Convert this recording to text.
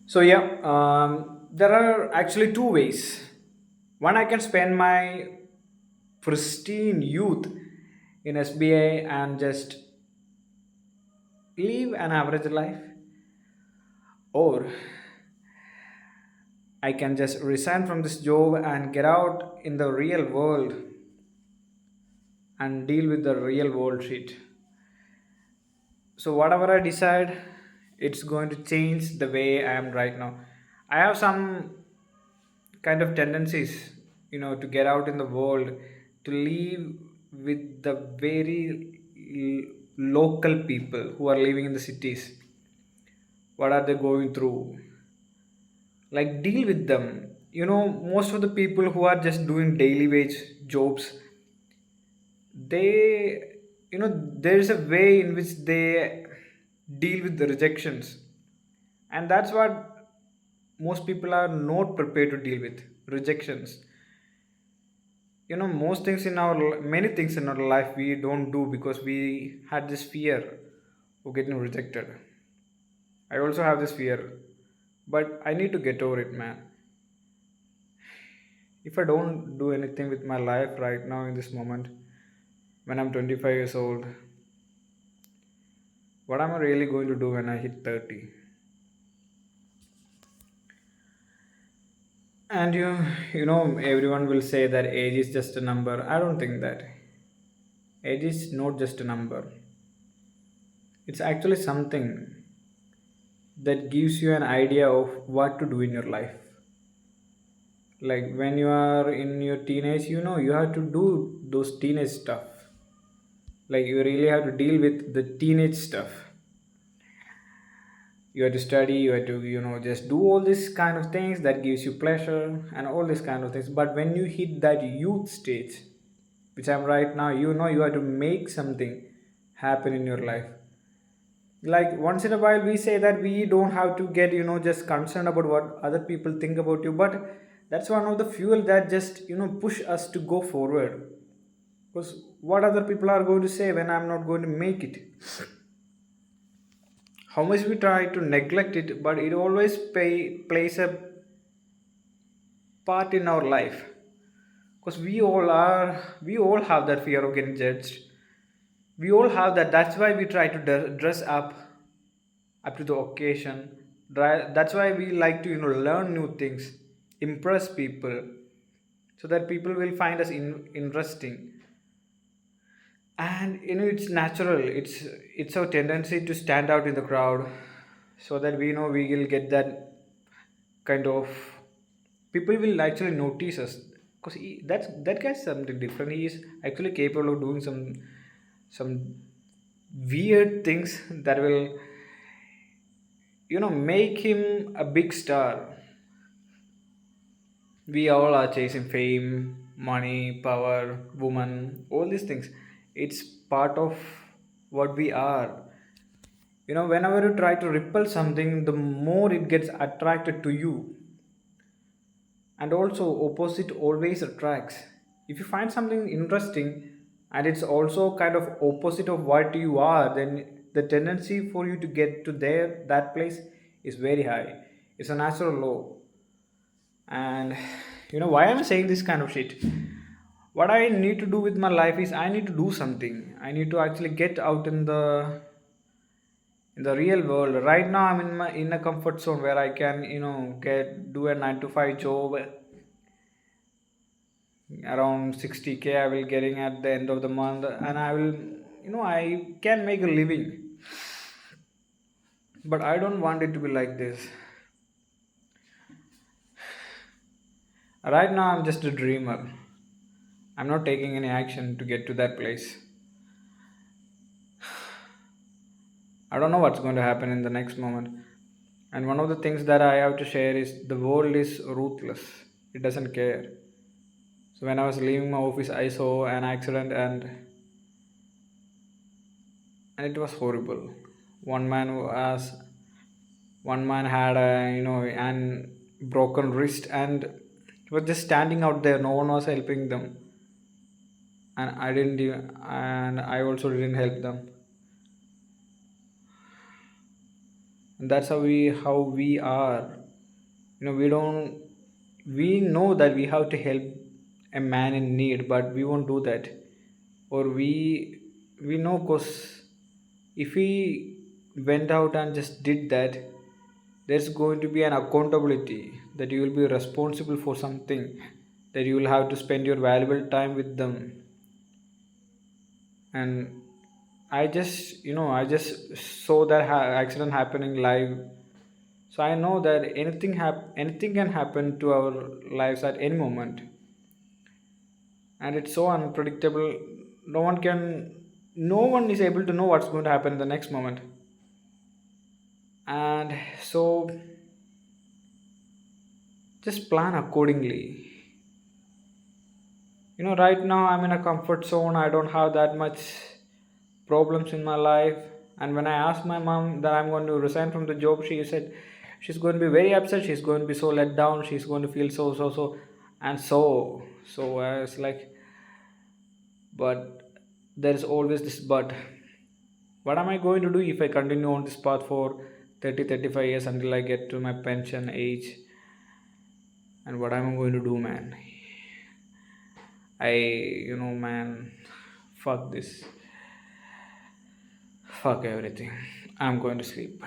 So yeah, there are actually two ways. One, I can spend my pristine youth in SBA and just live an average life, or I can just resign from this job and get out in the real world and deal with the real world shit. So whatever I decide, it's going to change the way I am right now. I have some kind of tendencies, to get out in the world, to live with the very local people who are living in the cities. What are they going through? Like, deal with them. Most of the people who are just doing daily wage jobs, they there is a way in which they deal with the rejections, and that's what most people are not prepared to deal with. Rejections. Most things in our many things in our life we don't do because we had this fear of getting rejected. I also have this fear, but I need to get over it, man. If I don't do anything with my life right now in this moment, when I'm 25 years old, what am I really going to do when I hit 30? And everyone will say that age is just a number. I don't think that. Age is not just a number. It's actually something that gives you an idea of what to do in your life. Like when you are in your teenage, you have to do those teenage stuff. Like you really have to deal with the teenage stuff. You have to study, you have to, just do all these kind of things that gives you pleasure and all these kind of things. But when you hit that youth stage, which I'm right now, you have to make something happen in your life. Like once in a while we say that we don't have to get, just concerned about what other people think about you, but that's one of the fuel that just, push us to go forward. Because what other people are going to say when I'm not going to make it? How much we try to neglect it, but it always plays a part in our life. Because we all have that fear of getting judged. We all have that. That's why we try to dress up to the occasion. That's why we like to, learn new things, impress people, so that people will find us interesting. And it's natural. It's our tendency to stand out in the crowd, so that we know we will get that kind of people will actually notice us, because that guy's something different. He is actually capable of doing some weird things that will make him a big star. We all are chasing fame, money, power, woman, all these things. It's part of what we are. Whenever you try to repel something, the more it gets attracted to you. And also opposite always attracts. If you find something interesting and it's also kind of opposite of what you are, then the tendency for you to get to that place is very high. It's a natural law. And why am I saying this kind of shit? What I need to do with my life is I need to do something. I need to actually get out in the real world. Right now I'm in a comfort zone where I can get do a 9 to 5 job. Around 60K I will getting at the end of the month, and I will, I can make a living. But I don't want it to be like this. Right now I'm just a dreamer. I'm not taking any action to get to that place. I don't know what's going to happen in the next moment. And one of the things that I have to share is the world is ruthless. It doesn't care. So when I was leaving my office, I saw an accident, and it was horrible. One man was One man had a an broken wrist and was just standing out there. No one was helping them, and I also didn't help them. And that's how we are. We know that we have to help a man in need, but we won't do that. Or we know, cause if we went out and just did that, there's going to be an accountability that you will be responsible for something, that you will have to spend your valuable time with them. And I just saw that accident happening live. So I know that anything can happen to our lives at any moment, and it's so unpredictable. No one is able to know what's going to happen in the next moment. And so just plan accordingly. Right now I'm in a comfort zone. I don't have that much problems in my life. And when I asked my mom that I'm going to resign from the job, she said she's going to be very upset, she's going to be so let down, she's going to feel so and so I was like, but there is always this but. What am I going to do if I continue on this path for 30-35 years until I get to my pension age? And what am I going to do, man? Man, fuck this. Fuck everything. I'm going to sleep.